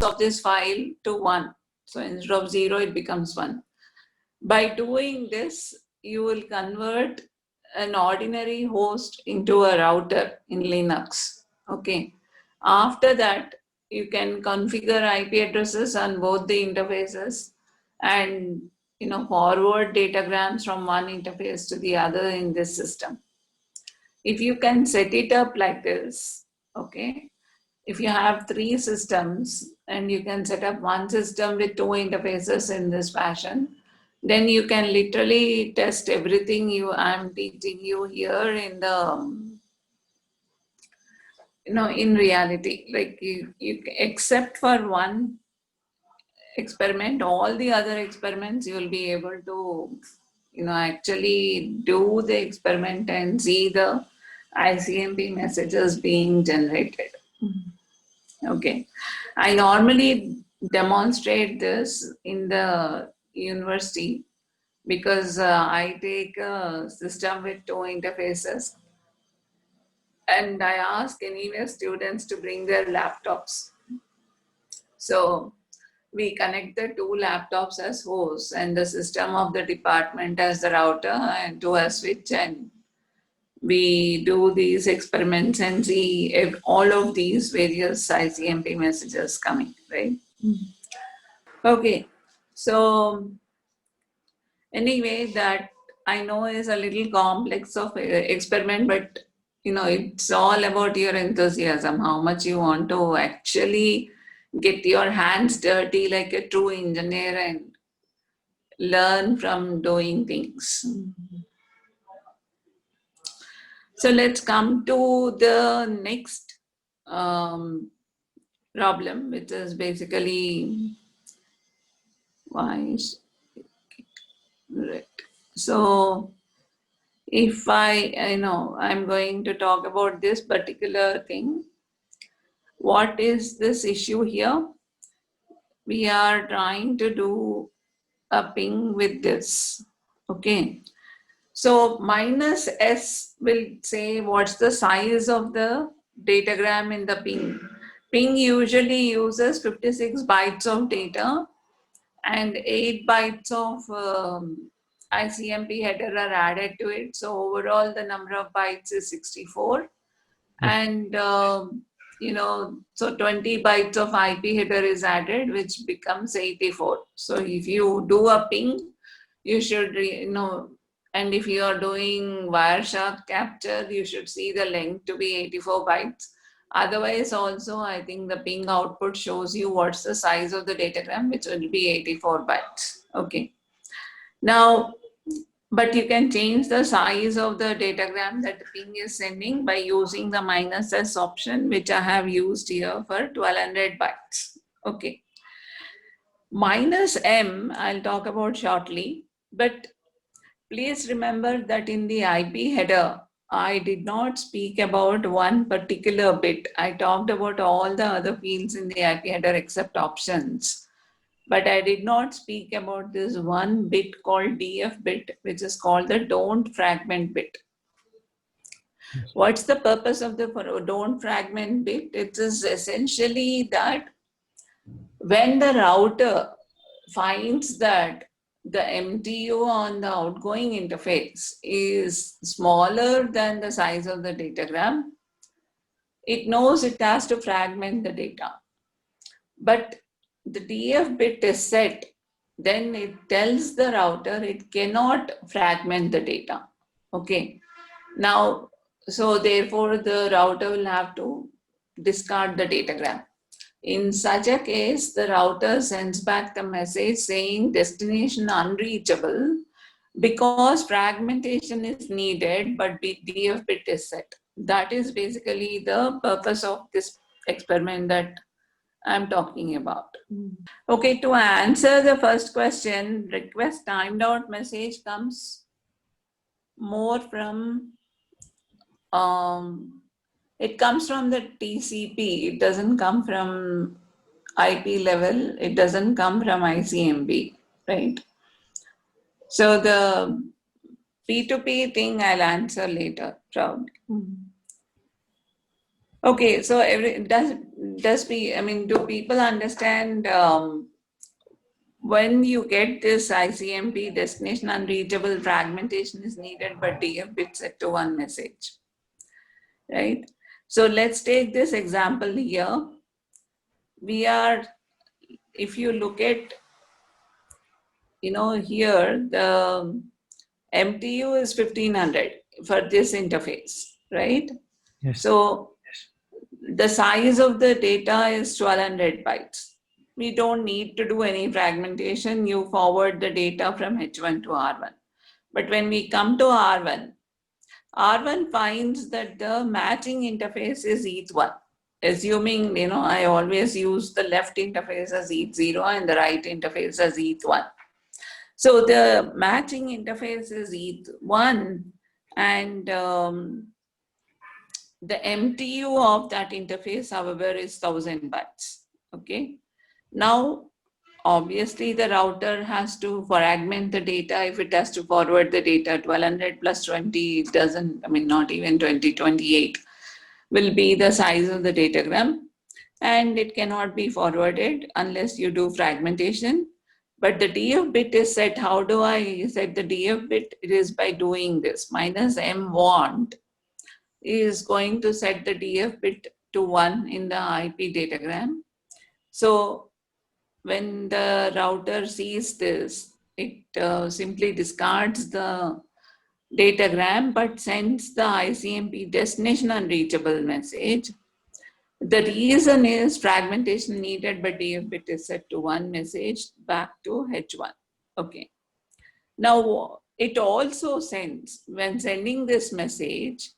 of this file to 1. So instead of 0, it becomes 1. By doing this, you will convert an ordinary host into a router in Linux. Okay. After that, you can configure IP addresses on both the interfaces and forward datagrams from one interface to the other in this system. If you can set it up like this, okay, if you have 3 systems and you can set up one system with 2 interfaces in this fashion, then you can literally test everything I'm teaching you here in the in reality. Like you except for one experiment, all the other experiments you will be able to actually do the experiment and see the ICMP messages being generated. Okay, I normally demonstrate this in the university because I take a system with 2 interfaces and I ask anyway students to bring their laptops. So we connect the 2 laptops as hosts and the system of the department as the router and to a switch, and we do these experiments and see if all of these various ICMP messages coming, right? Okay, so anyway, that I know is a little complex of experiment, but it's all about your enthusiasm, how much you want to actually get your hands dirty like a true engineer and learn from doing things. So let's come to the next problem, which is basically why. Right. So if I'm going to talk about this particular thing, what is this issue here? We are trying to do a ping with this. Okay. So minus S will say what's the size of the datagram in the ping. Ping usually uses 56 bytes of data and 8 bytes of ICMP header are added to it. So overall the number of bytes is 64. And so 20 bytes of IP header is added, which becomes 84. So if you do a ping, you should, and if you are doing Wireshark capture, you should see the length to be 84 bytes. Otherwise, also, I think the ping output shows you what's the size of the datagram, which will be 84 bytes. Okay. Now, but you can change the size of the datagram that the ping is sending by using the minus S option, which I have used here for 1200 bytes. Okay. Minus M, I'll talk about shortly, but please remember that in the IP header, I did not speak about one particular bit. I talked about all the other fields in the IP header except options. But I did not speak about this one bit called DF bit, which is called the don't fragment bit. What's the purpose of the don't fragment bit? It is essentially that when the router finds that the MTU on the outgoing interface is smaller than the size of the datagram, it knows it has to fragment the data. But the DF bit is set, then it tells the router it cannot fragment the data. Okay. Now, so therefore the router will have to discard the datagram. In such a case, the router sends back the message saying destination unreachable because fragmentation is needed, but DF bit is set. That is basically the purpose of this experiment that I'm talking about. Okay, to answer the first question, request timed out message comes more from, it comes from the TCP. It doesn't come from IP level. It doesn't come from ICMP, right? So the P2P thing I'll answer later, probably. Okay, so do people understand when you get this ICMP destination unreachable, fragmentation is needed, but DF bit set to one message, right? So let's take this example here. If you look at, here the MTU is 1500 for this interface, right? Yes. So the size of the data is 1200 bytes. We don't need to do any fragmentation. You forward the data from H1 to R1. But when we come to R1, R1 finds that the matching interface is ETH1. Assuming, I always use the left interface as ETH0 and the right interface as ETH1. So the matching interface is ETH1, and the MTU of that interface, however, is 1000 bytes. Okay. Now, obviously, the router has to fragment the data. If it has to forward the data, 1200 plus 20 doesn't, not even 20, 28 will be the size of the datagram. And it cannot be forwarded unless you do fragmentation. But the DF bit is set. How do I set the DF bit? It is by doing this. Minus M want is going to set the DF bit to 1 in the IP datagram. So when the router sees this, it simply discards the datagram but sends the ICMP destination unreachable message. The reason is fragmentation needed, but DF bit is set to 1 message back to H1. Okay. Now, it also sends, when sending this message,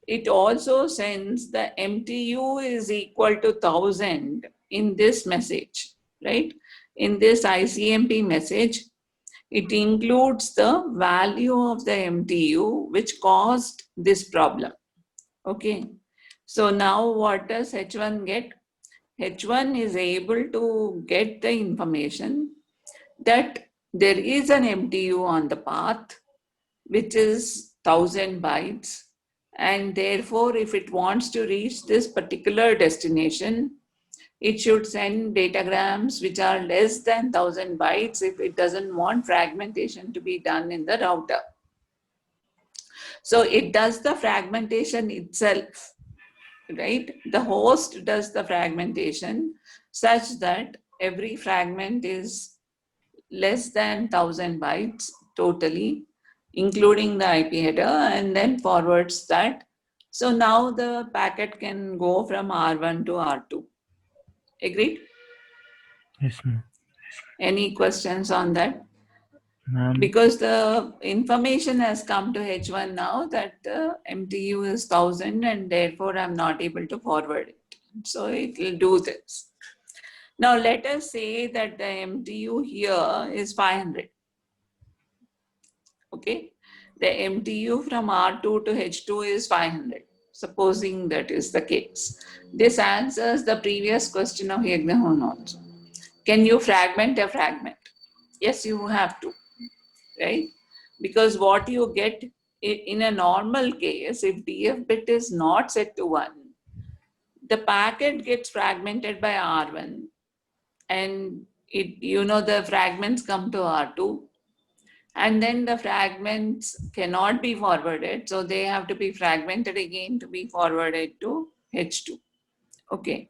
it also sends the MTU is equal to 1000 in this message, right? In this ICMP message, it includes the value of the MTU which caused this problem. Okay. So now what does H1 get? H1 is able to get the information that there is an MTU on the path which is 1000 bytes, and therefore if it wants to reach this particular destination, it should send datagrams which are less than 1000 bytes if it doesn't want fragmentation to be done in the router. So it does the fragmentation itself, right? The host does the fragmentation such that every fragment is less than 1000 bytes totally, including the IP header, and then forwards that. So now the packet can go from R1 to R2. Agreed? Yes, ma'am. Any questions on that? Ma'am. Because the information has come to H1 now that the MTU is 1000 and therefore I'm not able to forward it. So it will do this. Now let us say that the MTU here is 500. Okay. The MTU from R2 to H2 is 500. Supposing that is the case. This answers the previous question of Yagnahan also. Can you fragment a fragment? Yes, you have to, right? Because what you get in a normal case, if DF bit is not set to 1, the packet gets fragmented by R1 and the fragments come to R2, and then the fragments cannot be forwarded, so they have to be fragmented again to be forwarded to H2. Okay.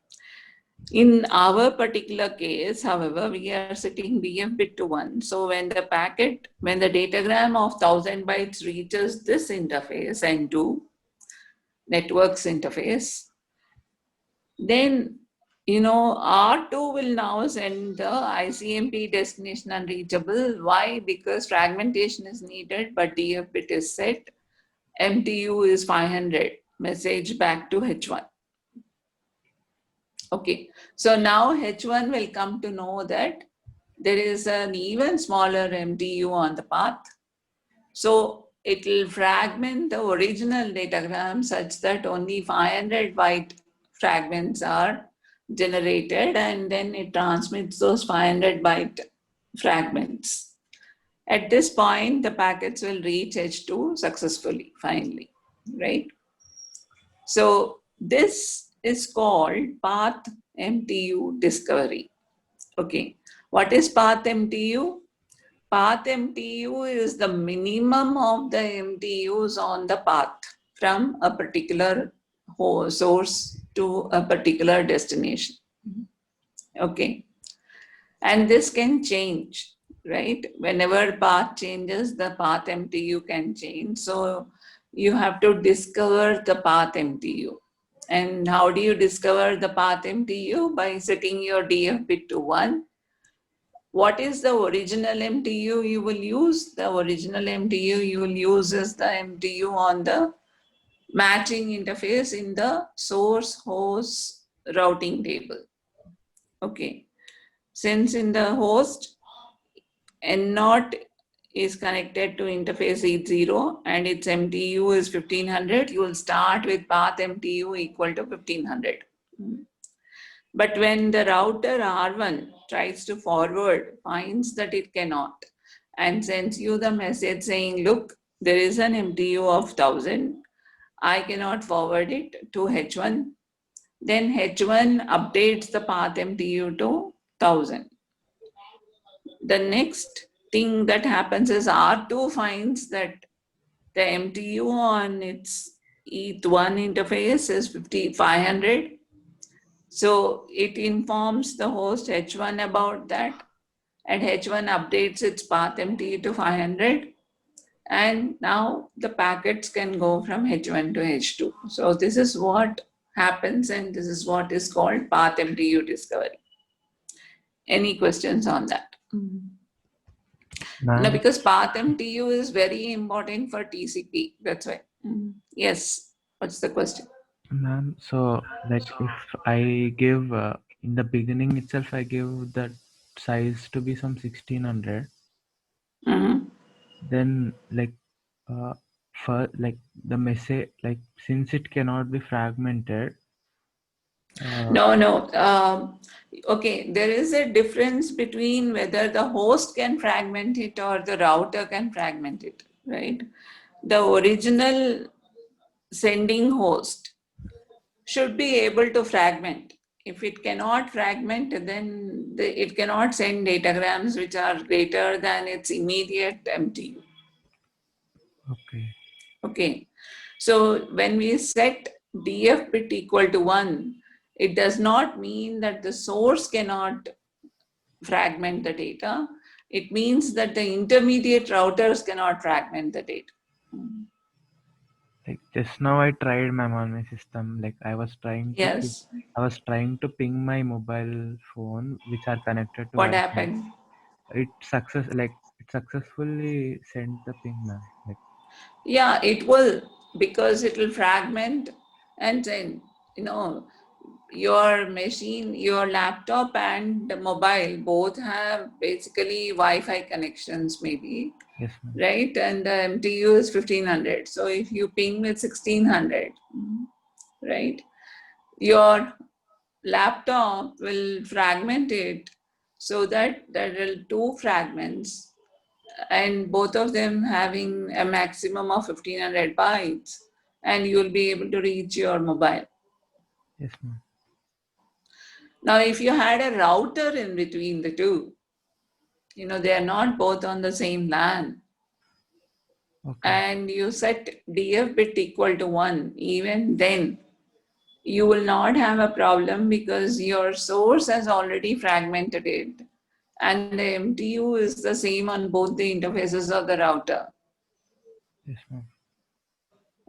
In our particular case, however, we are setting DF bit to 1. So when the datagram of 1000 bytes reaches this interface, N2, networks interface, then R2 will now send the ICMP destination unreachable. Why? Because fragmentation is needed, but DF bit is set. MTU is 500. Message back to H1. Okay. So now H1 will come to know that there is an even smaller MTU on the path. So it will fragment the original datagram such that only 500 byte fragments are generated, and then it transmits those 500 byte fragments. At this point, the packets will reach H2 successfully, finally, right? So this is called path MTU discovery. Okay, what is path MTU? Path MTU is the minimum of the MTUs on the path from a particular source to a particular destination. Okay, and this can change, right? Whenever path changes, the path MTU can change. So you have to discover the path MTU. And how do you discover the path MTU? By setting your DF bit to 1. What is the original MTU you will use? The original MTU you will use is the MTU on the matching interface in the source host routing table. Okay. Since in the host, N0 is connected to interface E0 and its MTU is 1500, you will start with path MTU equal to 1500. But when the router R1 tries to forward, finds that it cannot, and sends you the message saying, look, there is an MTU of 1000, I cannot forward it to H1, then H1 updates the path MTU to 1000. The next thing that happens is R2 finds that the MTU on its ETH1 interface is 500. So it informs the host H1 about that, and H1 updates its path MTU to 500. And now the packets can go from H1 to H2. So this is what happens, and this is what is called path MTU discovery. Any questions on that? No, Ma'am, because path MTU is very important for TCP. That's why. Yes. What's the question? ma'am, so like if I give in the beginning itself, I give that size to be some 1600, Mm-hmm. then like for like the message, like since it cannot be fragmented, No, no. Okay, there is a difference between whether the host can fragment it or the router can fragment it, right? The original sending host should be able to fragment. If it cannot fragment, then it cannot send datagrams which are greater than its immediate MTU. okay, Okay, so when we set DF bit equal to 1, it does not mean that the source cannot fragment the data. It means that the intermediate routers cannot fragment the data. like just now I tried ma'am on my system, like Yes. I was trying to ping my mobile phone which are connected to What Wi-Fi. happened? It successfully sent the ping ma'am. Like Yeah, it will, because it will fragment, and then, you know, your machine, your laptop and the mobile both have basically Wi-Fi connections, maybe, yes ma'am. right? And the MTU is 1500. So if you ping with 1600, right, your laptop will fragment it so that there are two fragments, and both of them having a maximum of 1500 bytes, and you'll be able to reach your mobile. Yes ma'am. Now, if you had a router in between the two, they are not both on the same LAN, Okay. and you set DF bit equal to 1, even then you will not have a problem because your source has already fragmented it, and the MTU is the same on both the interfaces of the router. Yes ma'am.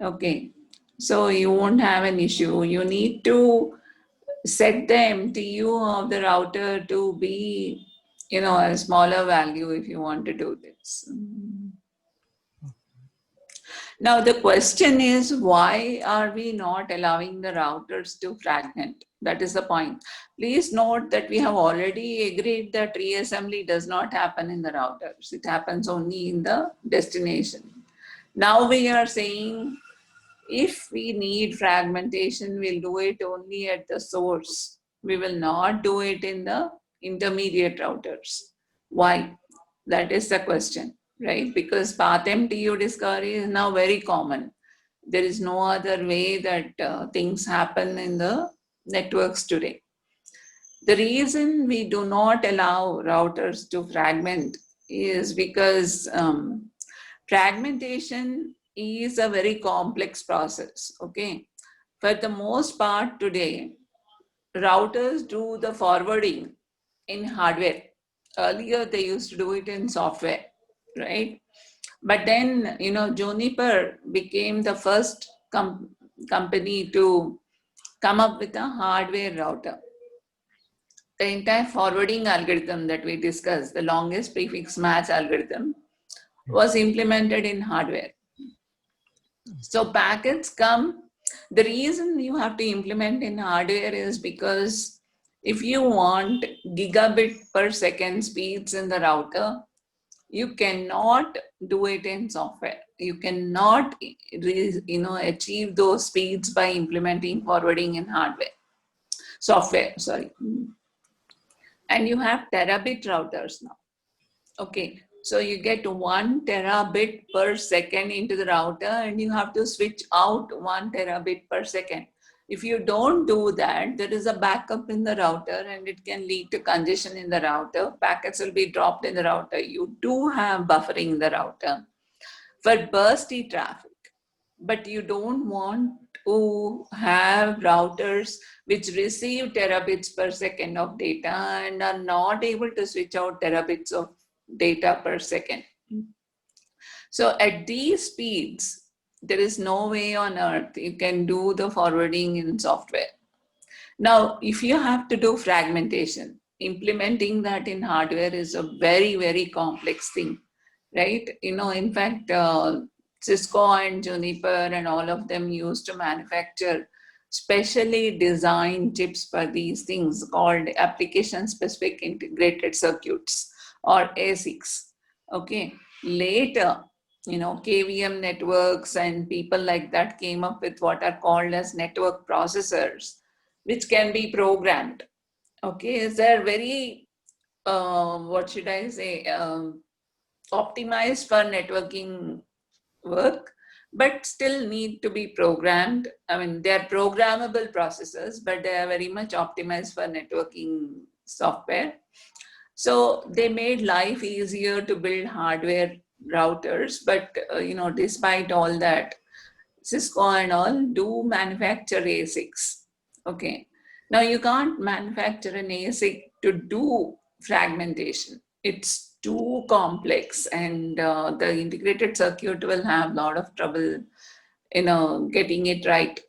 Okay, so you won't have an issue. You need to set the MTU of the router to be, a smaller value if you want to do this. Now, the question is, why are we not allowing the routers to fragment? That is the point. Please note that we have already agreed that reassembly does not happen in the routers. It happens only in the destination. Now we are saying, if we need fragmentation, we'll do it only at the source. We will not do it in the intermediate routers. Why? That is the question, right? Because path MTU discovery is now very common. There is no other way that things happen in the networks today. The reason we do not allow routers to fragment is because fragmentation is a very complex process. Okay, for the most part today, routers do the forwarding in hardware. Earlier, they used to do it in software, right? But then, Juniper became the first company to come up with a hardware router. The entire forwarding algorithm that we discussed, the longest prefix match algorithm, was implemented in hardware. So packets come. The reason you have to implement in hardware is because if you want gigabit per second speeds in the router, you cannot do it in software. You cannot achieve those speeds by implementing forwarding in hardware, software, sorry. And you have terabit routers now. Okay, so you get 1 terabit per second into the router and you have to switch out 1 terabit per second. If you don't do that, there is a backup in the router and it can lead to congestion in the router. Packets will be dropped in the router. You do have buffering in the router for bursty traffic, but you don't want to have routers which receive terabits per second of data and are not able to switch out terabits of data per second. So at these speeds, there is no way on earth you can do the forwarding in software. Now, if you have to do fragmentation, implementing that in hardware is a very, very complex thing, right? In fact, Cisco and Juniper and all of them used to manufacture specially designed chips for these things called application specific integrated circuits or ASICs. Okay. Later, KVM networks and people like that came up with what are called as network processors, which can be programmed. Okay, they're very, what should I say, optimized for networking work, but still need to be programmed. I mean, they're programmable processors, but they are very much optimized for networking software. So they made life easier to build hardware routers, but despite all that, Cisco and all do manufacture ASICs. Okay. Now you can't manufacture an ASIC to do fragmentation. It's too complex, and the integrated circuit will have a lot of trouble, getting it right.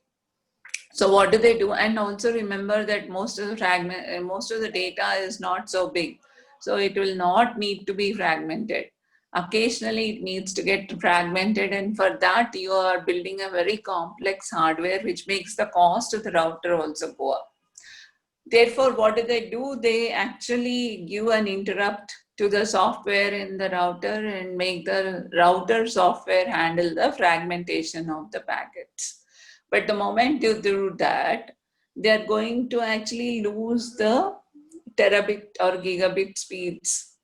So what do they do? And also remember that most of the data is not so big, so it will not need to be fragmented. Occasionally, it needs to get fragmented, and for that, you are building a very complex hardware, which makes the cost of the router also go up. Therefore, what do? They actually give an interrupt to the software in the router and make the router software handle the fragmentation of the packets. But the moment you do that, they're going to actually lose the terabit or gigabit speeds.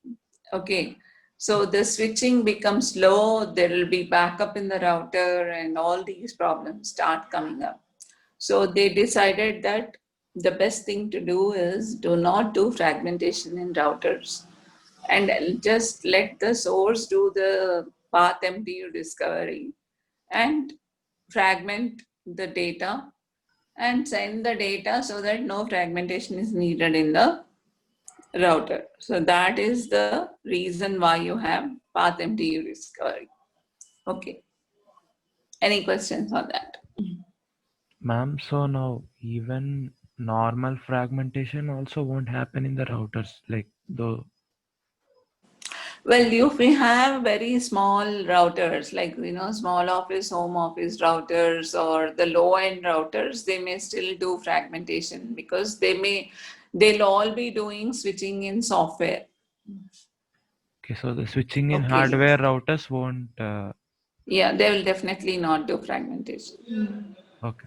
Okay. So the switching becomes slow, there will be backup in the router, and all these problems start coming up. So they decided that the best thing to do is do not do fragmentation in routers and just let the source do the path MTU discovery and fragment the data and send the data so that no fragmentation is needed in the router. So that is the reason why you have path MTU discovery. Okay. Any questions on that? Ma'am, so now even normal fragmentation also won't happen in the routers, like the. Well, if we have very small routers, like small office, home office routers, or the low-end routers, they may still do fragmentation because they'll all be doing switching in software. Okay, so the switching in Okay. hardware routers won't. Yeah, they will definitely not do fragmentation. Okay.